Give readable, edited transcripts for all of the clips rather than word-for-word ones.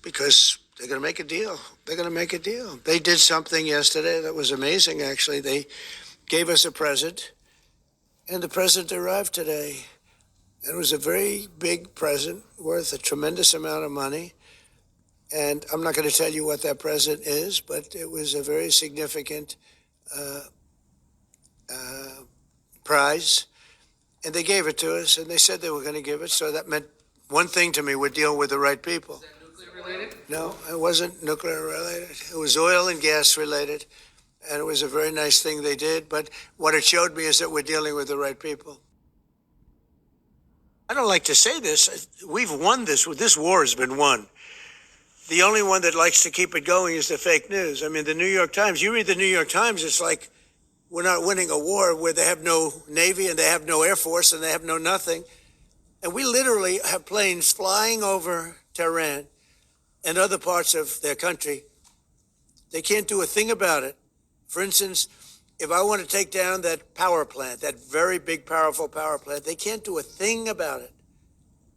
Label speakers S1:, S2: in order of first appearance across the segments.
S1: because they're going to make a deal. They're going to make a deal. They did something yesterday that was amazing, actually. They gave us a present, and the present arrived today. It was a very big present worth a tremendous amount of money. And I'm not going to tell you what that present is, but it was a very significant prize. And they gave it to us, and they said they were going to give it. So that meant one thing to me: we're dealing with the right people.
S2: Is that nuclear related?
S1: No, it wasn't nuclear related. It was oil and gas related. And it was a very nice thing they did. But what it showed me is that we're dealing with the right people. I don't like to say this. We've won this. This war has been won. The only one that likes to keep it going is the fake news. I mean, the New York Times, you read the New York Times, it's like we're not winning a war where they have no Navy and they have no Air Force and they have no nothing. And we literally have planes flying over Tehran and other parts of their country. They can't do a thing about it. For instance, if I want to take down that power plant, that very big, powerful power plant, they can't do a thing about it.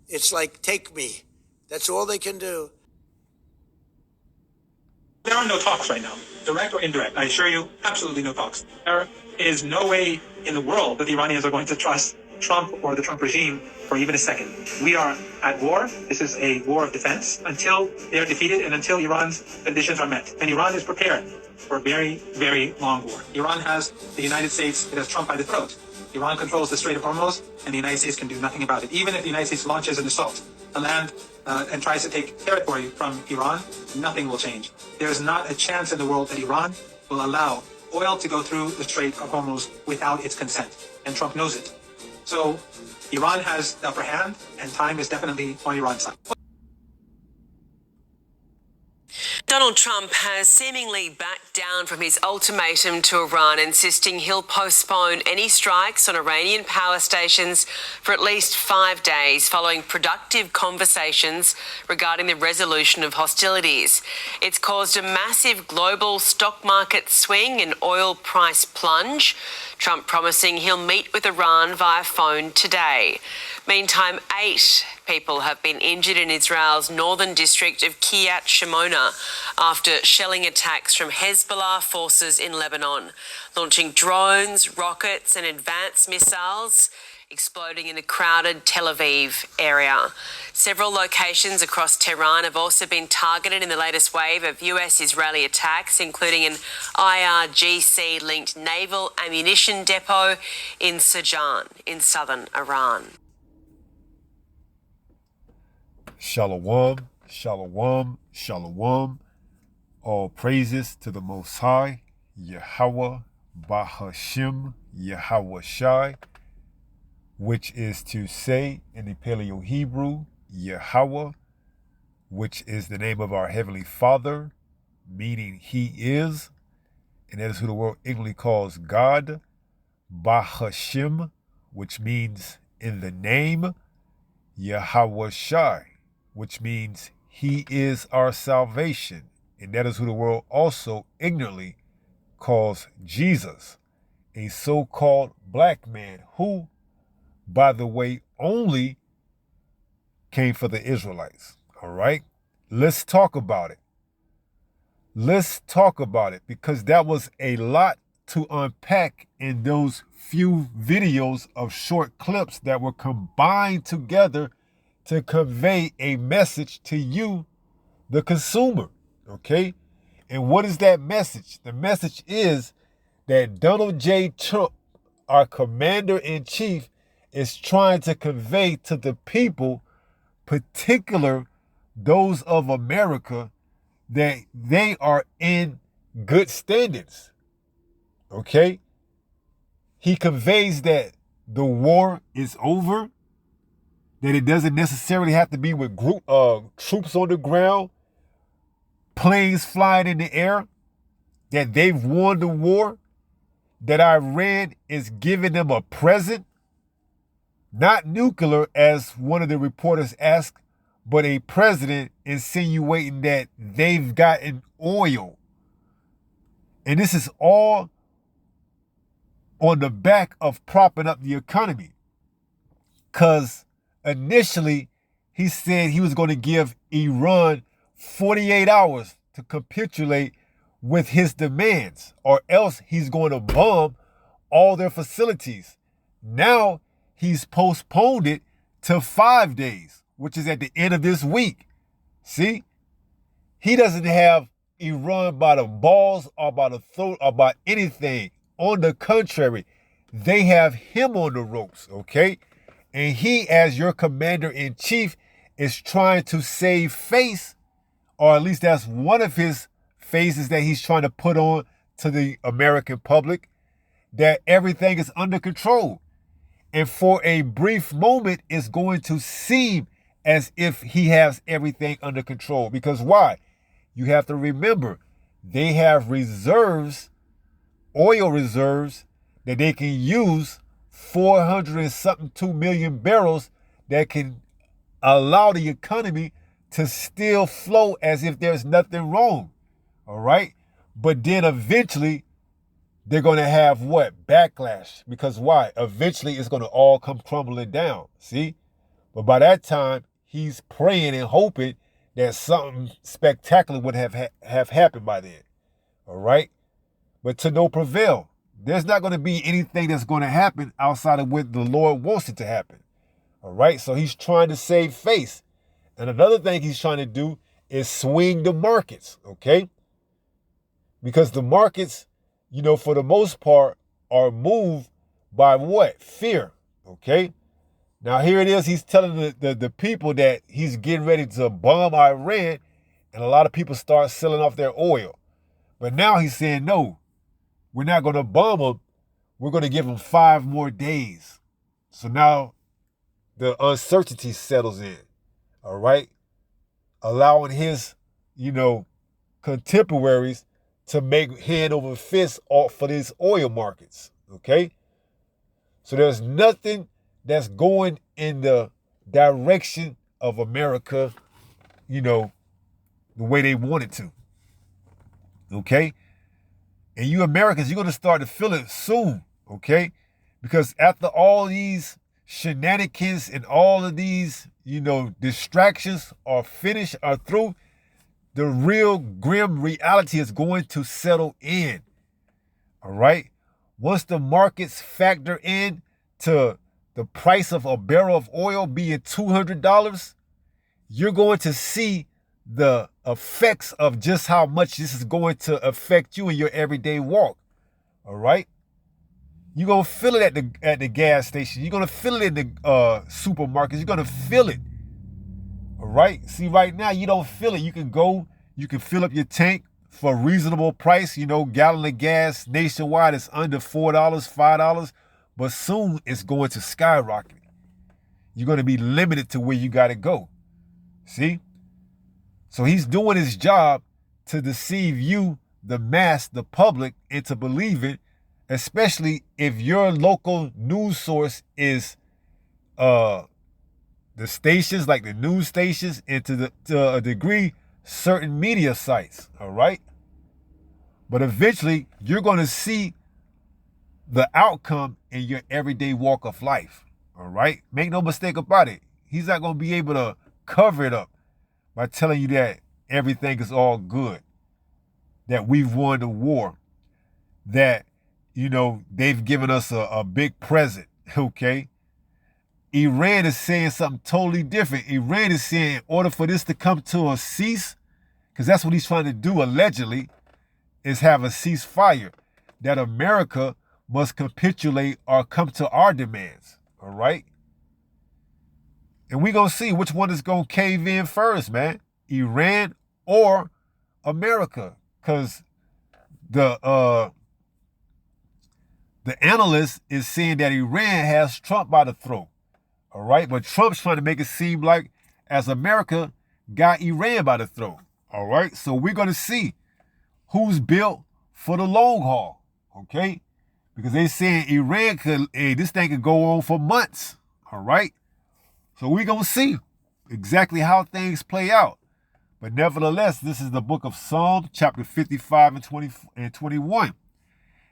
S1: It's like, take me. That's all they can do.
S3: There are no talks right now, direct or indirect. I assure you, absolutely no talks. There is no way in the world that the Iranians are going to trust Trump or the Trump regime for even a second. We are at war. This is a war of defense until they are defeated and until Iran's conditions are met. And Iran is prepared for a very, very long war. Iran has the United States, it has Trump by the throat. Iran controls the Strait of Hormuz, and the United States can do nothing about it. Even if the United States launches an assault to land and tries to take territory from Iran, nothing will change. There is not a chance in the world that Iran will allow oil to go through the Strait of Hormuz without its consent, and Trump knows it. So Iran has the upper hand, and time is definitely on Iran's side.
S4: Donald Trump has seemingly backed down from his ultimatum to Iran, insisting he'll postpone any strikes on Iranian power stations for at least 5 days following productive conversations regarding the resolution of hostilities. It's caused a massive global stock market swing and oil price plunge. Trump promising he'll meet with Iran via phone today. Meantime, 8 people have been injured in Israel's northern district of Kiryat Shimona after shelling attacks from Hezbollah forces in Lebanon, launching drones, rockets and advanced missiles, exploding in a crowded Tel Aviv area. Several locations across Tehran have also been targeted in the latest wave of US-Israeli attacks, including an IRGC-linked naval ammunition depot in Sajan in southern Iran.
S5: Shalom, shalom, shalom. All praises to the Most High, Yahweh, Bahashim, Yahweh Shai, which is to say in the Paleo-Hebrew, Yahweh, which is the name of our Heavenly Father, meaning He is, and that is who the world ignorantly calls God, Bahashim, which means in the name, Yahweh Shai, which means He is our salvation, and that is who the world also ignorantly calls Jesus, a so-called black man who, by the way, only came for the Israelites. All right? Let's talk about it. Let's talk about it, because that was a lot to unpack in those few videos of short clips that were combined together to convey a message to you, the consumer. Okay? And what is that message? The message is that Donald J. Trump, our commander-in-chief, is trying to convey to the people, particular those of America, that they are in good standings. Okay? He conveys that the war is over, that it doesn't necessarily have to be with troops on the ground, planes flying in the air, that they've won the war, that Iran is giving them a present, not nuclear, as one of the reporters asked, but a president insinuating that they've gotten oil. And this is all on the back of propping up the economy. Because initially he said he was going to give Iran 48 hours to capitulate with his demands, or else he's going to bomb all their facilities. Now he's postponed it to 5 days, which is at the end of this week. See? He doesn't have Iran by the balls or by the throat or by anything. On the contrary, they have him on the ropes, okay? And he, as your commander-in-chief, is trying to save face, or at least that's one of his faces that he's trying to put on to the American public, that everything is under control. And for a brief moment, it's going to seem as if he has everything under control. Because why? You have to remember, they have reserves, oil reserves, that they can use, 400 and something 2 million barrels, that can allow the economy to still flow as if there's nothing wrong. All right? But then eventually, they're going to have what? Backlash. Because why? Eventually, it's going to all come crumbling down. See? But by that time, he's praying and hoping that something spectacular would have happened by then. All right? But to no prevail. There's not going to be anything that's going to happen outside of what the Lord wants it to happen. All right? So he's trying to save face. And another thing he's trying to do is swing the markets. Okay? Because the markets, you know, for the most part, are moved by what? Fear. Okay? Now, here it is. He's telling the people that he's getting ready to bomb Iran, and a lot of people start selling off their oil. But now he's saying, no, we're not going to bomb them. We're going to give them 5 more days. So now the uncertainty settles in. All right? Allowing his, you know, contemporaries to make hand over fist for these oil markets. Okay? So there's nothing that's going in the direction of America, you know, the way they want it to. Okay? And you Americans, you're going to start to feel it soon. Okay? Because after all these shenanigans and all of these, you know, distractions are finished, are through, the real grim reality is going to settle in. All right? Once the markets factor in to the price of a barrel of oil being $200, you're going to see the effects of just how much this is going to affect you in your everyday walk. All right? You're going to feel it at the gas station. You're going to feel it in the supermarkets. You're going to feel it. All right? See, right now, you don't feel it. You can go, you can fill up your tank for a reasonable price. You know, gallon of gas nationwide is under $4, $5. But soon it's going to skyrocket. You're going to be limited to where you got to go. See? So he's doing his job to deceive you, the mass, the public, into believing, especially if your local news source is the stations, like the news stations, and to a degree, certain media sites. All right? But eventually, you're going to see the outcome in your everyday walk of life. All right? Make no mistake about it. He's not going to be able to cover it up by telling you that everything is all good, that we've won the war, that, you know, they've given us a big present, okay? Iran is saying something totally different. Iran is saying in order for this to come to a cease, because that's what he's trying to do allegedly, is have a ceasefire, that America must capitulate or come to our demands, all right? And we're going to see which one is going to cave in first, man. Iran or America. Because the analyst is saying that Iran has Trump by the throat, all right? But Trump's trying to make it seem like as America got Iran by the throat, all right? So we're going to see who's built for the long haul, okay? Because they're saying Iran could, hey, this thing could go on for months, all right? So we're going to see exactly how things play out. But nevertheless, this is the book of Psalms, chapter 55 and 21.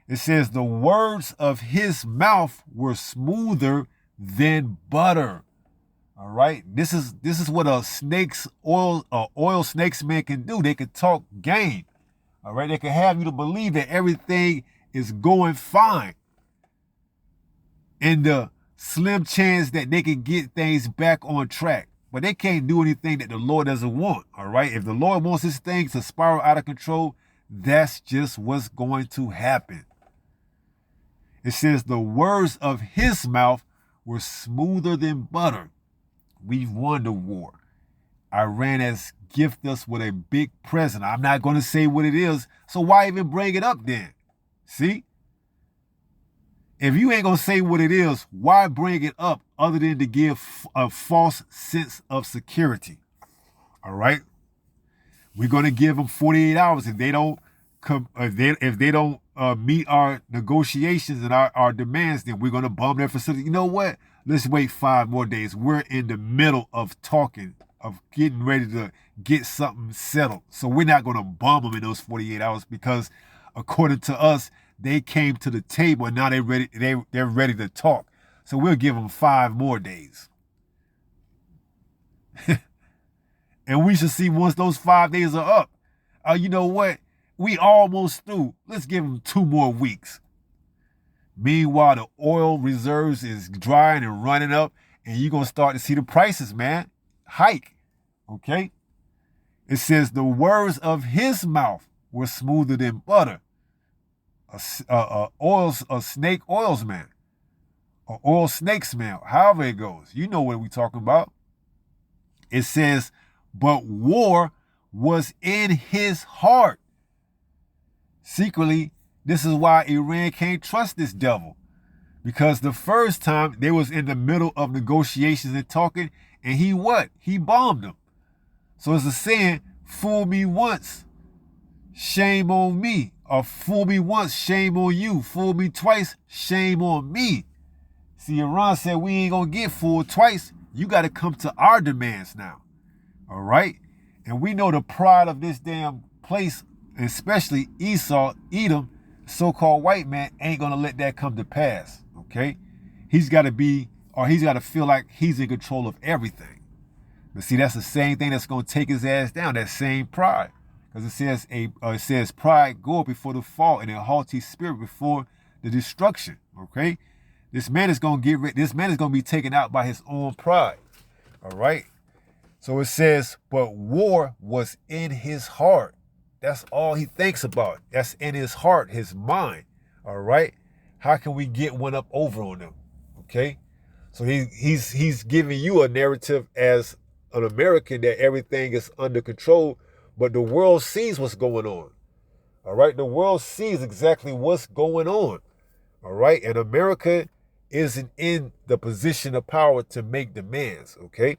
S5: It says, the words of his mouth were smoother than butter. All right. This is what a oil snakes man can do. They can talk game. All right. They can have you to believe that everything is going fine. And the slim chance that they can get things back on track. But they can't do anything that the Lord doesn't want. All right. If the Lord wants this thing to spiral out of control, that's just what's going to happen. It says the words of his mouth were smoother than butter. We've won the war. Iran has gifted us with a big present. I'm not going to say what it is, so why even bring it up then? See? If you ain't going to say what it is, why bring it up other than to give a false sense of security? All right? We're going to give them 48 hours. If they don't meet our negotiations and our demands, then we're going to bomb their facility. You know what? Let's wait 5 more days. We're in the middle of talking, of getting ready to get something settled. So we're not going to bomb them in those 48 hours because according to us, they came to the table and now they're ready to talk. So we'll give them 5 more days. And we should see once those 5 days are up. You know what? We almost through. Let's give them 2 more weeks. Meanwhile, the oil reserves is drying and running up, and you're going to start to see the prices, man, hike. Okay? It says the words of his mouth were smoother than butter. A snake oils man. Or oil snakes man. However it goes. You know what we're talking about. It says, but war was in his heart. Secretly, this is why Iran can't trust this devil. Because the first time they was in the middle of negotiations and talking, and he what? He bombed them. So it's a saying, fool me once, shame on me. Or fool me once, shame on you. Fool me twice, shame on me. See, Iran said we ain't gonna get fooled twice. You gotta come to our demands now. All right? And we know the pride of this damn place, especially Esau, Edom, so-called white man, ain't gonna let that come to pass. Okay? He's gotta feel like he's in control of everything. But see, that's the same thing that's gonna take his ass down, that same pride. Because it says pride goeth before the fall and a haughty spirit before the destruction. Okay? This man is gonna be taken out by his own pride. All right? So it says, but war was in his heart. That's all he thinks about. That's in his heart, his mind. All right? How can we get one up over on them? Okay? So he's giving you a narrative as an American that everything is under control, but the world sees what's going on. All right? The world sees exactly what's going on. All right? And America isn't in the position of power to make demands. Okay?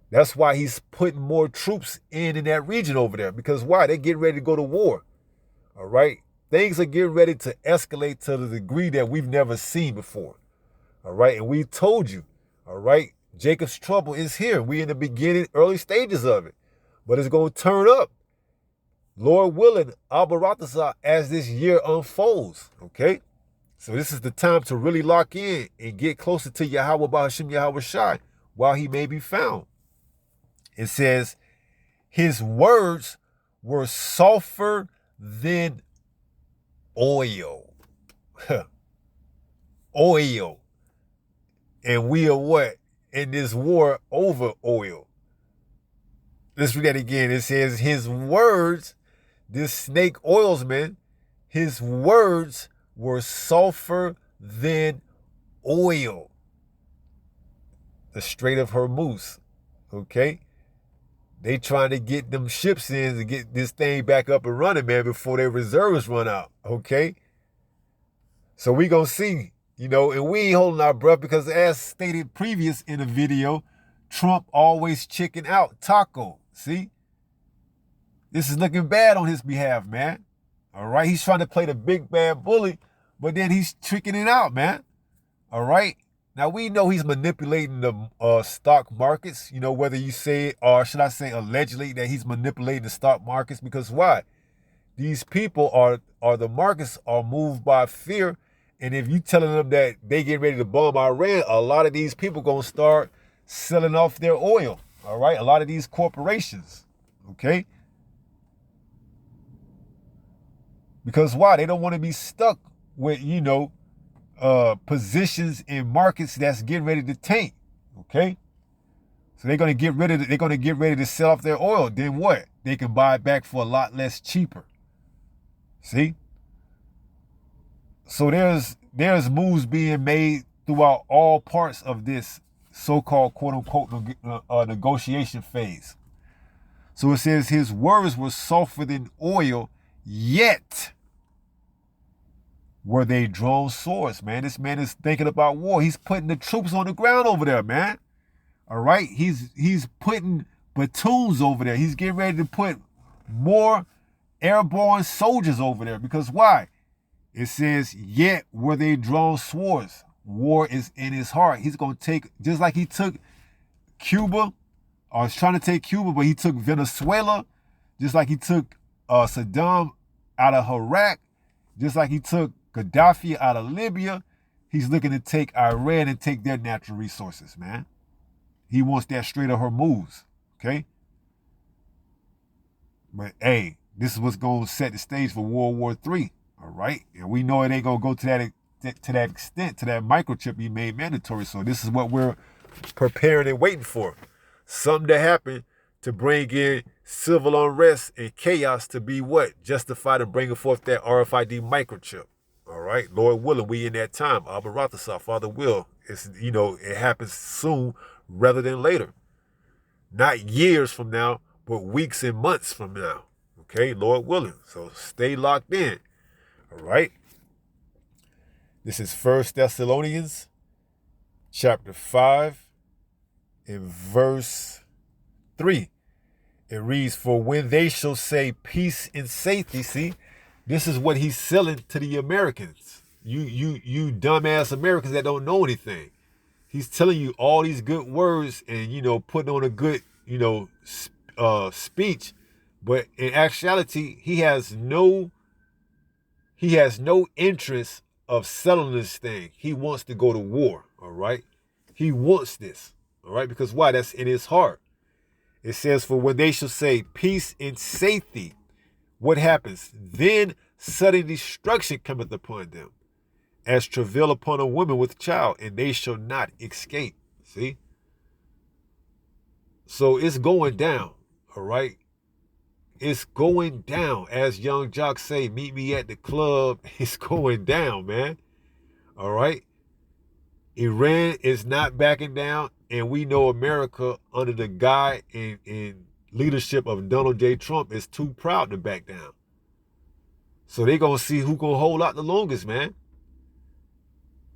S5: That's why he's putting more troops in that region over there. Because why? They're getting ready to go to war. All right? Things are getting ready to escalate to the degree that we've never seen before. All right? And we told you, all right, Jacob's trouble is here. We in the beginning, early stages of it. But it's going to turn up. Lord willing, Abaratazah, as this year unfolds. Okay? So this is the time to really lock in and get closer to Yahweh Bahashim Yahweh Shai while he may be found. It says, his words were sulfur than oil. Oil. And we are what? In this war over oil. Let's read that again. It says, his words, this snake oilsman, his words were sulfur than oil. The Strait of Hormuz. Okay? They trying to get them ships in to get this thing back up and running, man, before their reserves run out, okay? So we gonna see, and we ain't holding our breath because as stated previous in the video, Trump always chicken out Taco, see? This is looking bad on his behalf, man. All right, he's trying to play the big bad bully, but then he's tricking it out, man. All right? Now, we know he's manipulating the stock markets, whether you say, or should I say allegedly that he's manipulating the stock markets, because why? These people the markets are moved by fear. And if you telling them that they get ready to bomb Iran, a lot of these people going to start selling off their oil. All right. A lot of these corporations. Okay. Because why? They don't want to be stuck with, positions in markets that's getting ready to tank. Okay. So they're going to get ready to sell off their oil. Then what? They can buy it back for a lot less cheaper. See? So there's moves being made throughout all parts of this so-called quote-unquote negotiation phase. So it says his words were softer than oil, yet were they drawn swords, man. This man is thinking about war. He's putting the troops on the ground over there, man. All right? He's putting platoons over there. He's getting ready to put more airborne soldiers over there. Because why? It says, yet were they drawn swords. War is in his heart. He's going to take, just like he took Cuba, or was trying to take Cuba, but he took Venezuela, just like he took Saddam out of Iraq, just like he took Gaddafi out of Libya. He's looking to take Iran and take their natural resources, man. He wants that Strait of Hormuz, okay? But, hey, this is what's going to set the stage for World War III, all right? And we know it ain't going to go to that extent, to that microchip he made mandatory. So this is what we're preparing and waiting for. Something to happen to bring in civil unrest and chaos to be what? Justified in bringing forth that RFID microchip. All right, Lord willing, we in that time. Abba Rathasah, Father will. It's, it happens soon rather than later. Not years from now, but weeks and months from now. Okay, Lord willing. So stay locked in. All right. This is 1 Thessalonians chapter 5 and verse 3. It reads, for when they shall say peace and safety, see, this is what he's selling to the Americans. You dumbass Americans that don't know anything. He's telling you all these good words and, putting on a good, speech. But in actuality, he has no interest of settling this thing. He wants to go to war, all right? He wants this, all right? Because why? That's in his heart. It says, for when they shall say peace and safety, what happens? Then sudden destruction cometh upon them, as travail upon a woman with child, and they shall not escape. See? So it's going down, all right? It's going down. As Young Jock say, meet me at the club. It's going down, man. All right? Iran is not backing down, and we know America, under the guide and leadership of Donald J. Trump, is too proud to back down. So they're going to see who going to hold out the longest, man.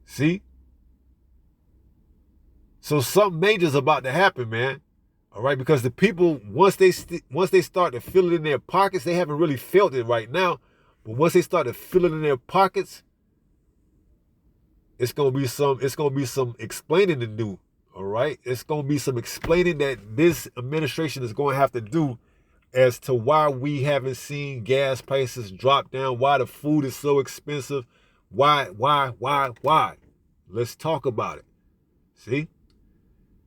S5: See? So something major's about to happen, man. All right, because the people, once they start to feel it in their pockets, they haven't really felt it right now, but once they start to feel it in their pockets, it's gonna be some explaining to do. All right, it's gonna be some explaining that this administration is going to have to do as to why we haven't seen gas prices drop down, why the food is so expensive, why? Let's talk about it. See,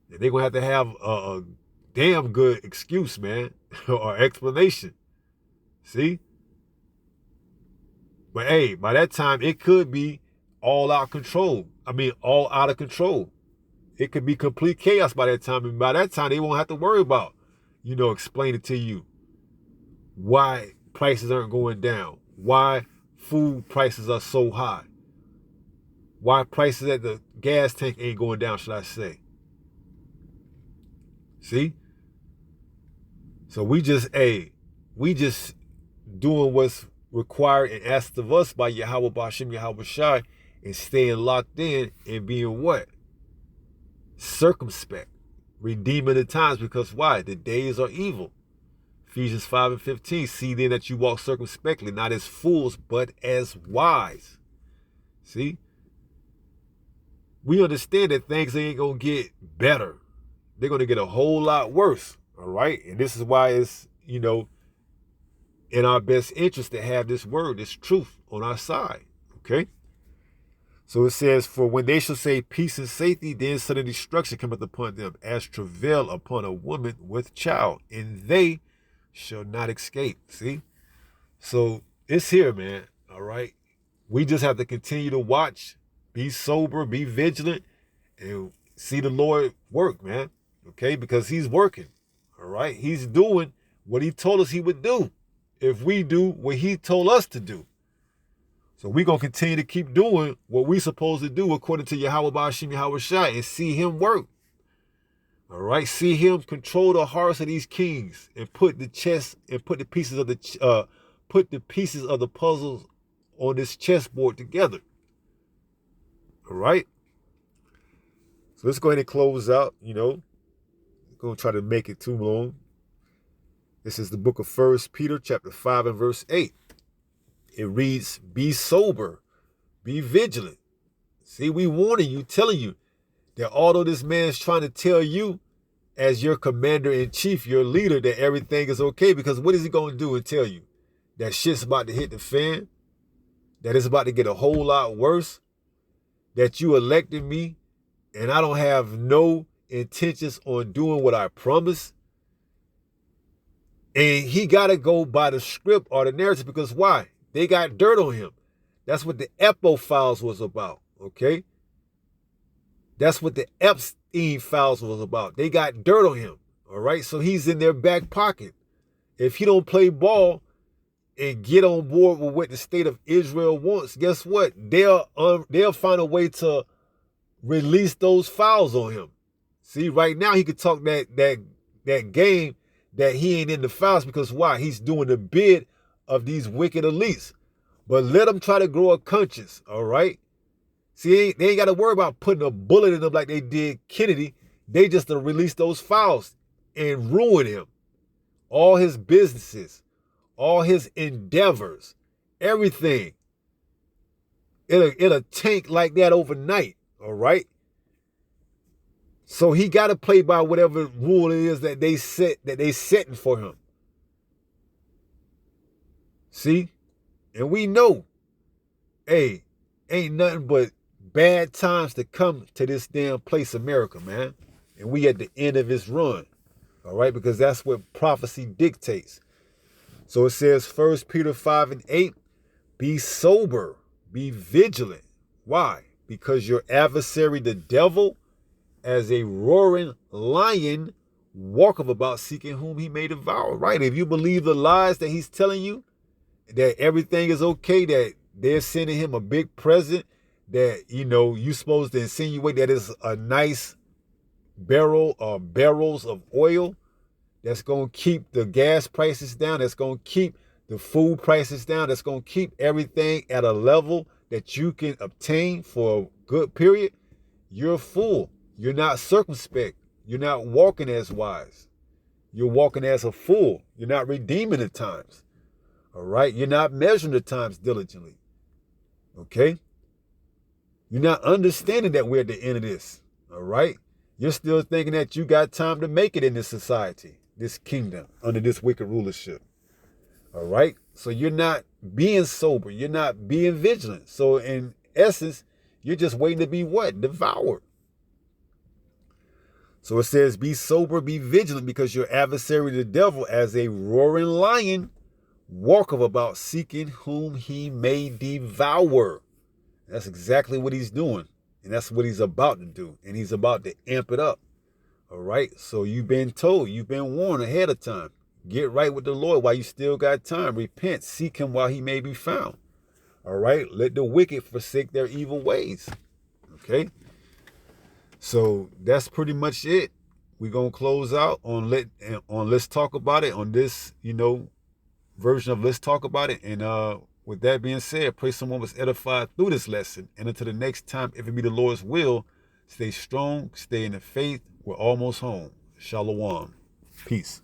S5: and they're gonna have to have a damn good excuse, man, or explanation. See? But hey, by that time, it could be all out of control. It could be complete chaos by that time. And by that time, they won't have to worry about, explaining to you why prices aren't going down, why food prices are so high, why prices at the gas tank ain't going down, should I say. See? So we just doing what's required and asked of us by Yahweh Bashim Yahweh Shai, and staying locked in and being what? Circumspect. Redeeming the times, because why? The days are evil. Ephesians 5 and 15, see then that you walk circumspectly, not as fools, but as wise. See? We understand that things ain't going to get better. They're going to get a whole lot worse. All right. And this is why it's, in our best interest to have this word, this truth on our side. Okay. So it says, for when they shall say peace and safety, then sudden destruction cometh upon them, as travail upon a woman with child, and they shall not escape. See? So it's here, man. All right. We just have to continue to watch, be sober, be vigilant, and see the Lord work, man. Okay? Because he's working. All right? He's doing what he told us he would do if we do what he told us to do. So we're going to continue to keep doing what we're supposed to do according to Yahweh Ba'ashim Yahweh Shai and see him work. All right? See him control the hearts of these kings and put the chess and put the pieces of the puzzles on this chessboard together. All right? So let's go ahead and close out, Going to try to make it too long. This is the book of 1 Peter chapter 5 and verse 8. It reads, be sober, be vigilant. See, we warning you, telling you that although this man's trying to tell you as your commander-in-chief, your leader, that everything is okay, because what is he going to do and tell you? That shit's about to hit the fan? That it's about to get a whole lot worse? That you elected me and I don't have no intentions on doing what I promised? And he got to go by the script or the narrative, because why? They got dirt on him. That's what the EPO files was about, okay? That's what the Epstein files was about. They got dirt on him, all right? So he's in their back pocket. If he don't play ball and get on board with what the state of Israel wants, guess what? They'll find a way to release those files on him. See, right now he could talk that game that he ain't in the files, because why? He's doing the bid of these wicked elites. But let them try to grow a conscience, all right? See, they ain't got to worry about putting a bullet in them like they did Kennedy. They just to release those files and ruin him. All his businesses, all his endeavors, everything. It'll tank like that overnight, all right? So he got to play by whatever rule it is that they setting for him. See? And we know, hey, ain't nothing but bad times to come to this damn place, America, man. And we at the end of its run, all right? Because that's what prophecy dictates. So it says, 1 Peter 5 and 8, be sober, be vigilant. Why? Because your adversary, the devil, as a roaring lion, walketh about seeking whom he may devour. Right? If you believe the lies that he's telling you, that everything is okay, that they're sending him a big present, that, you're supposed to insinuate that it's a nice barrel or barrels of oil that's going to keep the gas prices down, that's going to keep the food prices down, that's going to keep everything at a level that you can obtain for a good period, you're a fool. You're not circumspect. You're not walking as wise. You're walking as a fool. You're not redeeming the times. All right? You're not measuring the times diligently. Okay? You're not understanding that we're at the end of this. All right? You're still thinking that you got time to make it in this society, this kingdom, under this wicked rulership. All right? So you're not being sober. You're not being vigilant. So in essence, you're just waiting to be what? Devoured. So it says, be sober, be vigilant, because your adversary, the devil, as a roaring lion, walketh about seeking whom he may devour. That's exactly what he's doing. And that's what he's about to do. And he's about to amp it up. All right? So you've been told, you've been warned ahead of time. Get right with the Lord while you still got time. Repent, seek him while he may be found. All right? Let the wicked forsake their evil ways. Okay? So that's pretty much it. We're going to close out on Let's Talk About It, on this, version of Let's Talk About It. And with that being said, pray someone was edified through this lesson. And until the next time, if it be the Lord's will, stay strong, stay in the faith. We're almost home. Shalom. Peace.